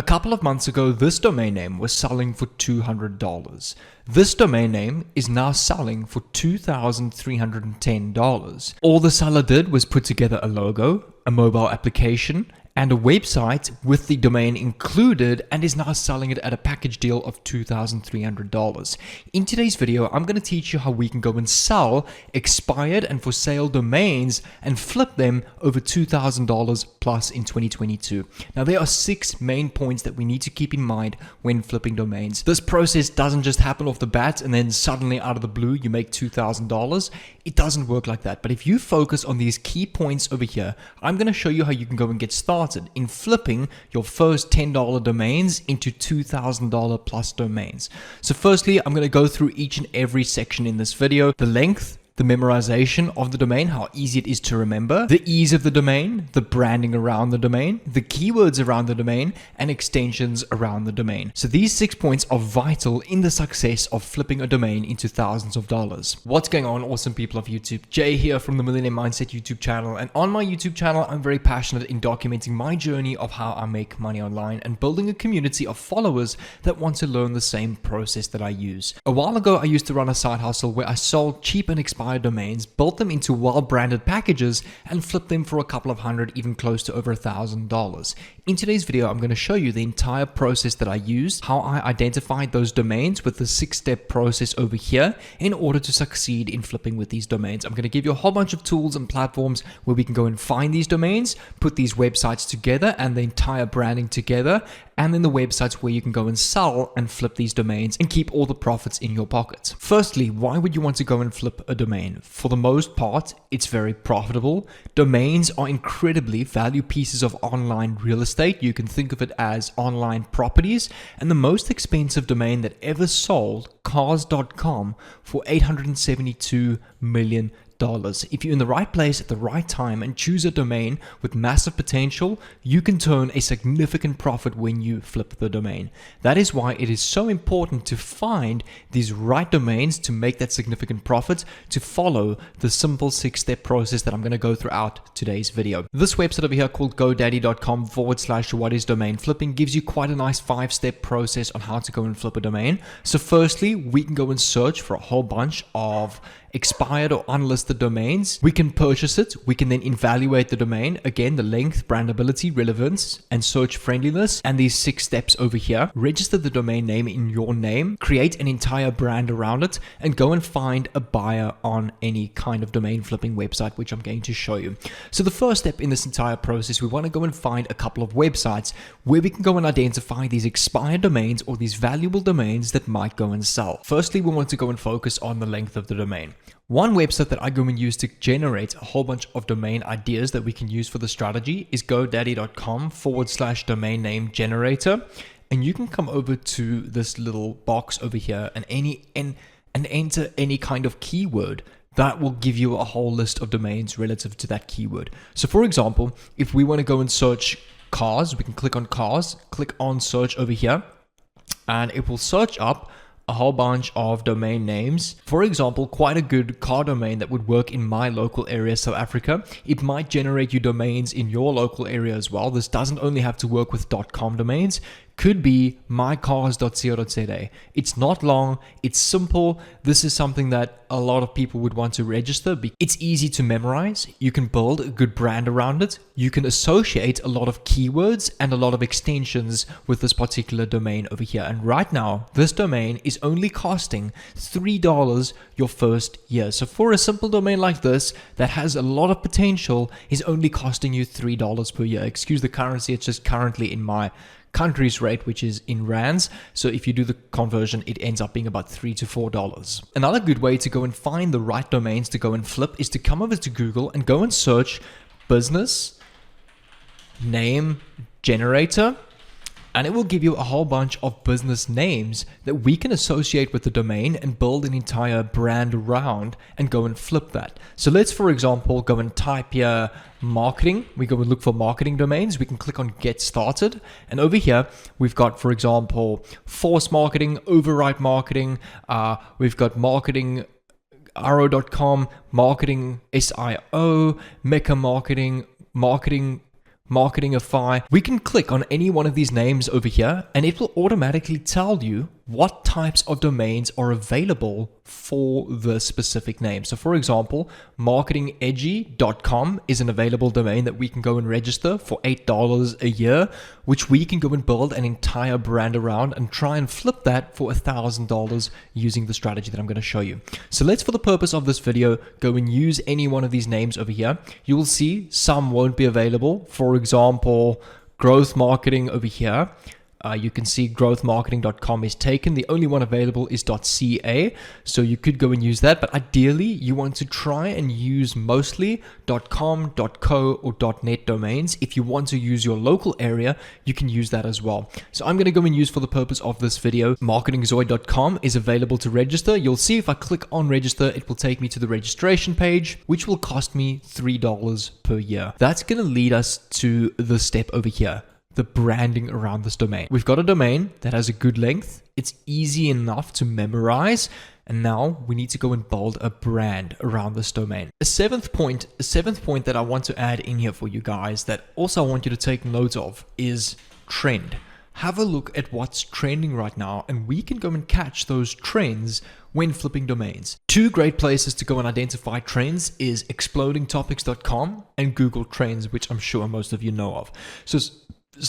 A couple of months ago, this domain name was selling for $200. This domain name is now selling for $2,310. All the seller did was put together a logo, a mobile application, and a website with the domain included, and is now selling it at a package deal of $2,300. In today's video, I'm going to teach you how we can go and sell expired and for sale domains and flip them over $2,000 plus in 2022. Now, there are 6 main points that we need to keep in mind when flipping domains. This process doesn't just happen off the bat and then suddenly out of the blue you make $2,000. It doesn't work like that. But if you focus on these key points over here, I'm going to show you how you can go and get started in flipping your first $10 domains into $2,000 plus domains. So firstly, I'm going to go through each and every section in this video: the length, the memorization of the domain, how easy it is to remember, the ease of the domain, the branding around the domain, the keywords around the domain, and extensions around the domain. So these 6 points are vital in the success of flipping a domain into thousands of dollars. What's going on, awesome people of YouTube? Jay here from the Millionaire Mindset YouTube channel. And on my YouTube channel, I'm very passionate in documenting my journey of how I make money online and building a community of followers that want to learn the same process that I use. A while ago, I used to run a side hustle where I sold cheap and expired domains, built them into well-branded packages, and flipped them for a couple of hundred, even close to over $1,000. In today's video, I'm going to show you the entire process that I used, how I identified those domains with the 6-step process over here in order to succeed in flipping with these domains. I'm going to give you a whole bunch of tools and platforms where we can go and find these domains, put these websites together and the entire branding together, and then the websites where you can go and sell and flip these domains and keep all the profits in your pocket. Firstly, why would you want to go and flip a domain? For the most part, it's very profitable. Domains are incredibly valued pieces of online real estate. You can think of it as online properties. And the most expensive domain that ever sold, cars.com, for $872 million. If you're in the right place at the right time and choose a domain with massive potential, you can turn a significant profit when you flip the domain. That is why it is so important to find these right domains to make that significant profit, to follow the simple 6-step process that I'm going to go throughout today's video. This website over here called godaddy.com/what-is-domain-flipping gives you quite a nice 5-step process on how to go and flip a domain. So firstly, we can go and search for a whole bunch of expired or unlisted domains. We can purchase it. We can then evaluate the domain. Again, the length, brandability, relevance, and search friendliness. And these 6 steps over here. Register the domain name in your name. Create an entire brand around it. And go and find a buyer on any kind of domain flipping website, which I'm going to show you. So the first step in this entire process, we want to go and find a couple of websites where we can go and identify these expired domains or these valuable domains that might go and sell. Firstly, we want to go and focus on the length of the domain. One website that I go and use to generate a whole bunch of domain ideas that we can use for the strategy is godaddy.com/domain name generator. And you can come over to this little box over here and enter any kind of keyword. That will give you a whole list of domains relative to that keyword. So for example, if we want to go and search cars, we can click on cars, click on search over here, and it will search up a whole bunch of domain names. For example, quite a good car domain that would work in my local area, South Africa. It might generate you domains in your local area as well. This doesn't only have to work with .com domains. Could be mycars.co.za. It's not long, it's simple. This is something that a lot of people would want to register. It's easy to memorize. You can build a good brand around it. You can associate a lot of keywords and a lot of extensions with this particular domain over here. And right now, this domain is only costing $3 your first year. So for a simple domain like this that has a lot of potential, is only costing you $3 per year. Excuse the currency, it's just currently in my country's rate, which is in rands. So if you do the conversion, it ends up being about $3 to $4. Another good way to go and find the right domains to go and flip is to come over to Google and go and search business name generator. And it will give you a whole bunch of business names that we can associate with the domain and build an entire brand around and go and flip that. So let's, for example, go and type here marketing. We go and look for marketing domains. We can click on get started. And over here, we've got, for example, force marketing, override marketing. We've got marketing arrow.com, marketing SIO, Mecca marketing, marketing Marketingify. We can click on any one of these names over here and it will automatically tell you what types of domains are available for the specific name. So for example, marketingedgy.com is an available domain that we can go and register for $8 a year, which we can go and build an entire brand around and try and flip that for $1,000 using the strategy that I'm going to show you. So let's, for the purpose of this video, go and use any one of these names over here. You will see some won't be available. For example, growth marketing over here. You can see growthmarketing.com is taken. The only one available is .ca, so you could go and use that. But ideally, you want to try and use mostly .com, .co, or .net domains. If you want to use your local area, you can use that as well. So I'm going to go and use, for the purpose of this video, marketingzoid.com is available to register. You'll see if I click on register, it will take me to the registration page, which will cost me $3 per year. That's going to lead us to the step over here, the branding around this domain. We've got a domain that has a good length. It's easy enough to memorize. And now we need to go and build a brand around this domain. A seventh point that I want to add in here for you guys that also I want you to take note of is trend. Have a look at what's trending right now, and we can go and catch those trends when flipping domains. Two great places to go and identify trends is explodingtopics.com and Google Trends, which I'm sure most of you know of. So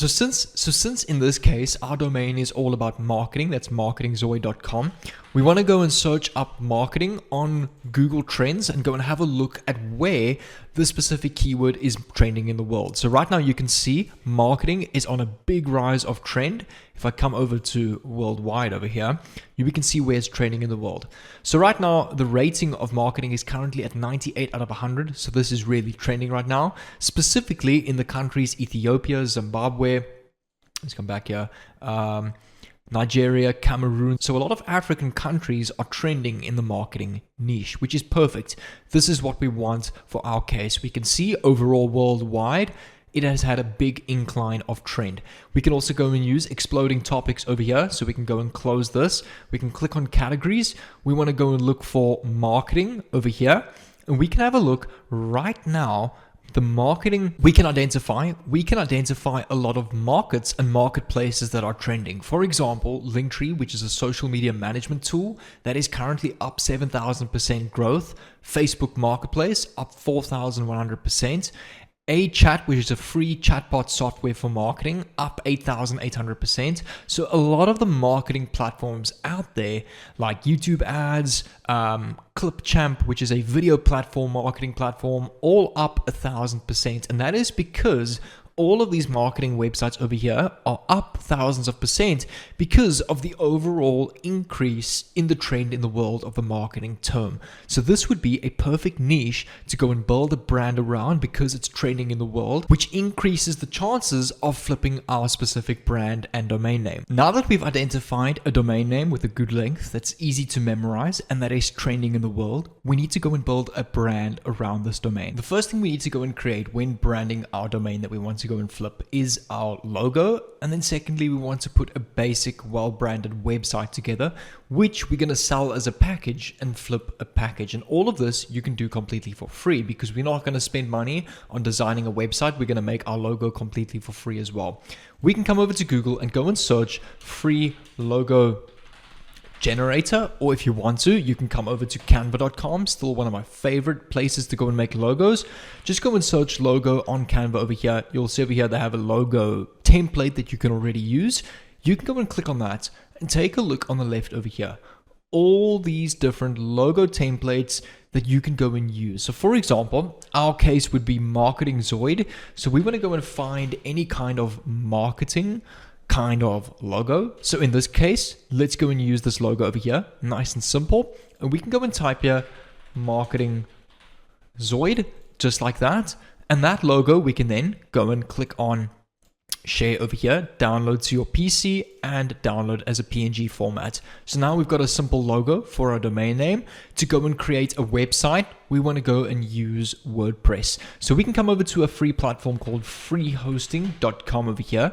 since in this case our domain is all about marketing, that's marketingzoid.com, we want to go and search up marketing on Google Trends and go and have a look at where the specific keyword is trending in the world. So right now you can see marketing is on a big rise of trend. If I come over to worldwide over here, we can see where it's trending in the world. So right now the rating of marketing is currently at 98 out of 100. So this is really trending right now, specifically in the countries Ethiopia, Zimbabwe. Let's come back here. Nigeria, Cameroon. So a lot of African countries are trending in the marketing niche, which is perfect. This is what we want for our case. We can see overall worldwide, it has had a big incline of trend. We can also go and use exploding topics over here. So we can go and close this. We can click on categories. We want to go and look for marketing over here. And we can have a look right now. The marketing we can identify a lot of markets and marketplaces that are trending. For example, Linktree, which is a social media management tool that is currently up 7,000% growth. Facebook Marketplace up 4,100%. Chat, which is a free chatbot software for marketing, up 8,800%. So a lot of the marketing platforms out there, like YouTube ads, Clipchamp, which is a video platform, marketing platform, all up 1,000%. And that is because all of these marketing websites over here are up thousands of percent because of the overall increase in the trend in the world of the marketing term. So this would be a perfect niche to go and build a brand around because it's trending in the world, which increases the chances of flipping our specific brand and domain name. Now that we've identified a domain name with a good length that's easy to memorize and that is trending in the world, we need to go and build a brand around this domain. The first thing we need to go and create when branding our domain that we want to go and flip is our logo. And then secondly, we want to put a basic well-branded website together, which we're going to sell as a package and flip a package. And all of this you can do completely for free because we're not going to spend money on designing a website. We're going to make our logo completely for free as well. We can come over to Google and go and search free logo generator, or if you want to, you can come over to canva.com, still one of my favorite places to go and make logos. Just go and search logo on Canva over here. You'll see over here they have a logo template that you can already use. You can go and click on that and take a look on the left over here. All these different logo templates that you can go and use. So for example, our case would be Marketing Zoid. So we want to go and find any kind of marketing kind of logo. So in this case, let's go and use this logo over here. Nice and simple. And we can go and type here Marketing Zoid, just like that. And that logo, we can then go and click on share over here, download to your PC and download as a PNG format. So now we've got a simple logo for our domain name. To go and create a website, we want to go and use WordPress. So we can come over to a free platform called freehosting.com over here.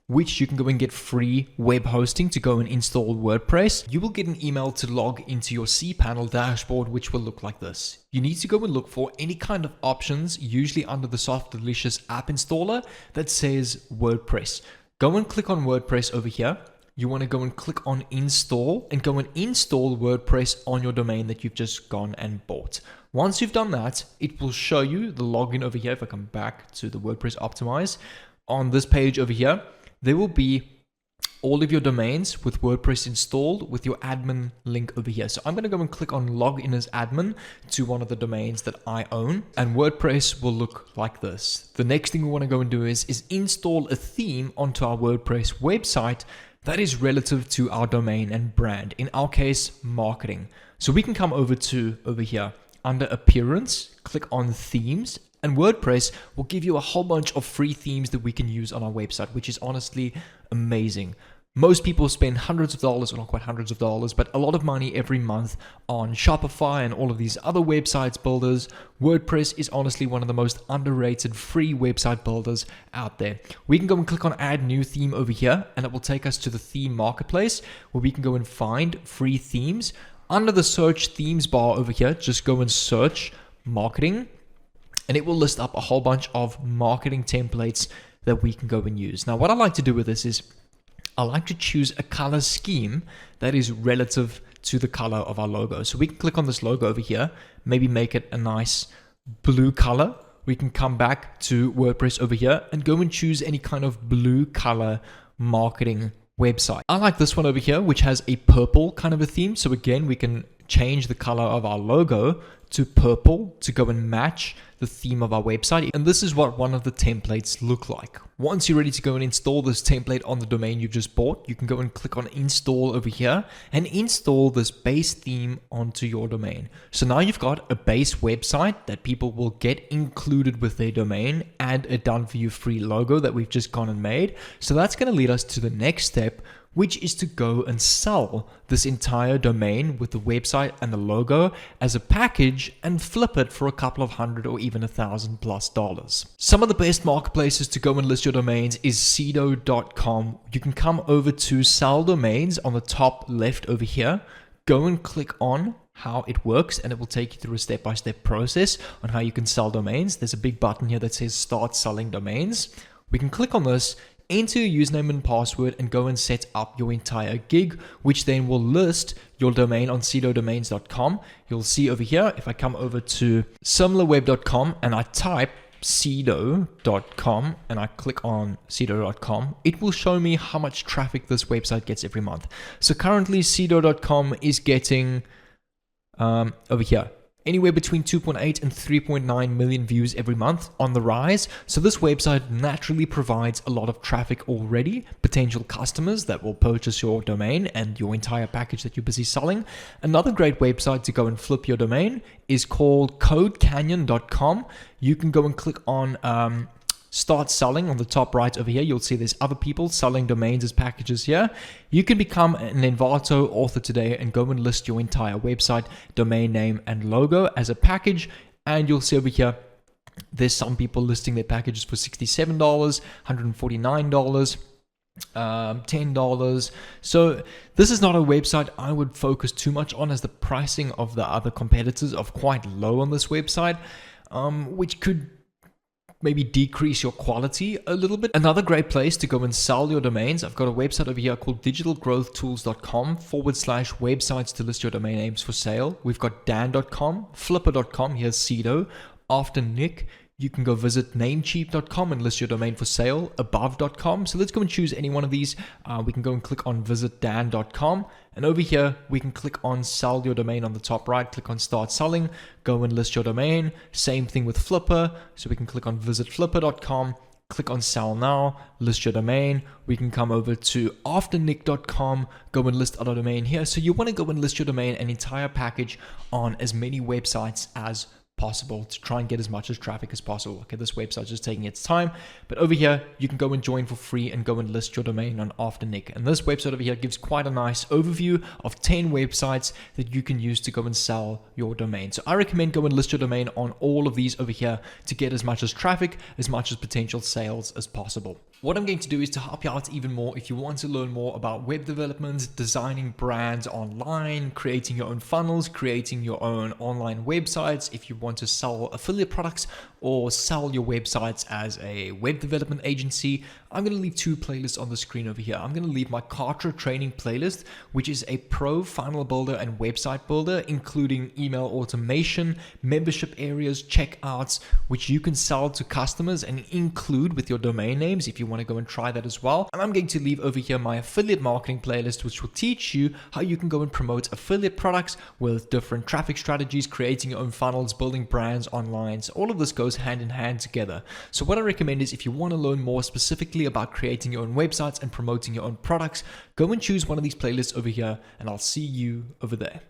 which you can go and get free web hosting to go and install WordPress, you will get an email to log into your cPanel dashboard, which will look like this. You need to go and look for any kind of options, usually under the Soft Delicious app installer, that says WordPress. Go and click on WordPress over here. You want to go and click on install and go and install WordPress on your domain that you've just gone and bought. Once you've done that, it will show you the login over here. If I come back to the WordPress Optimize, on this page over here, there will be all of your domains with WordPress installed with your admin link over here. So I'm going to go and click on log in as admin to one of the domains that I own, and WordPress will look like this. The next thing we want to go and do is install a theme onto our WordPress website that is relative to our domain and brand. In our case, marketing. So we can come over here under appearance, click on themes, and WordPress will give you a whole bunch of free themes that we can use on our website, which is honestly amazing. Most people spend hundreds of dollars, or not quite hundreds of dollars, but a lot of money every month on Shopify and all of these other websites builders. WordPress is honestly one of the most underrated free website builders out there. We can go and click on add new theme over here, and it will take us to the theme marketplace where we can go and find free themes. Under the search themes bar over here, just go and search marketing, and it will list up a whole bunch of marketing templates that we can go and use. Now, what I like to do with this is I like to choose a color scheme that is relative to the color of our logo. So we can click on this logo over here, maybe make it a nice blue color. We can come back to WordPress over here and go and choose any kind of blue color marketing website. I like this one over here, which has a purple kind of a theme. So again, we can change the color of our logo to purple to go and match the theme of our website. And this is what one of the templates look like. Once you're ready to go and install this template on the domain you've just bought, you can go and click on install over here and install this base theme onto your domain. So now you've got a base website that people will get included with their domain and a done for you free logo that we've just gone and made. So that's going to lead us to the next step, which is to go and sell this entire domain with the website and the logo as a package and flip it for a couple of $100 or even $1,000+. Some of the best marketplaces to go and list your domains is Sedo.com. You can come over to sell domains on the top left over here, go and click on how it works, and it will take you through a step-by-step process on how you can sell domains. There's a big button here that says start selling domains. We can click on this, enter your username and password, and go and set up your entire gig, which then will list your domain on sedodomains.com. You'll see over here, if I come over to similarweb.com and I type Sedo.com and I click on Sedo.com, it will show me how much traffic this website gets every month. So currently Sedo.com is getting over here anywhere between 2.8 and 3.9 million views every month, on the rise. So this website naturally provides a lot of traffic already, potential customers that will purchase your domain and your entire package that you're busy selling. Another great website to go and flip your domain is called CodeCanyon.com. You can go and click on start selling on the top right over here. You'll see there's other people selling domains as packages here. You can become an Envato author today and go and list your entire website, domain name, and logo as a package. And you'll see over here, there's some people listing their packages for $67, $149, $10. So this is not a website I would focus too much on, as the pricing of the other competitors are quite low on this website, which could maybe decrease your quality a little bit. Another great place to go and sell your domains, I've got a website over here called digitalgrowthtools.com/websites to list your domain names for sale. We've got Dan.com, Flipper.com, here's Sedo, After Nick. You can go visit Namecheap.com and list your domain for sale, Above.com. So let's go and choose any one of these. We can go and click on Visit Dan.com. And over here, we can click on Sell Your Domain on the top right. Click on Start Selling. Go and list your domain. Same thing with Flipper. So we can click on Visit Flipper.com. Click on Sell Now, list your domain. We can come over to AfterNick.com, go and list our domain here. So you want to go and list your domain, an entire package on as many websites as possible to try and get as much as traffic as possible. Okay, this website is just taking its time, but over here you can go and join for free and go and list your domain on Afternick. And this website over here gives quite a nice overview of 10 websites that you can use to go and sell your domain. So I recommend go and list your domain on all of these over here to get as much as traffic, as much as potential sales as possible. What I'm going to do is to help you out even more if you want to learn more about web development, designing brands online, creating your own funnels, creating your own online websites, if you want to sell affiliate products or sell your websites as a web development agency. I'm going to leave two playlists on the screen over here. I'm going to leave my Kartra training playlist, which is a pro funnel builder and website builder, including email automation, membership areas, checkouts, which you can sell to customers and include with your domain names if you want to go and try that as well. And I'm going to leave over here my affiliate marketing playlist, which will teach you how you can go and promote affiliate products with different traffic strategies, creating your own funnels, building brands online. So all of this goes hand in hand together. So what I recommend is if you want to learn more specifically about creating your own websites and promoting your own products, go and choose one of these playlists over here, and I'll see you over there.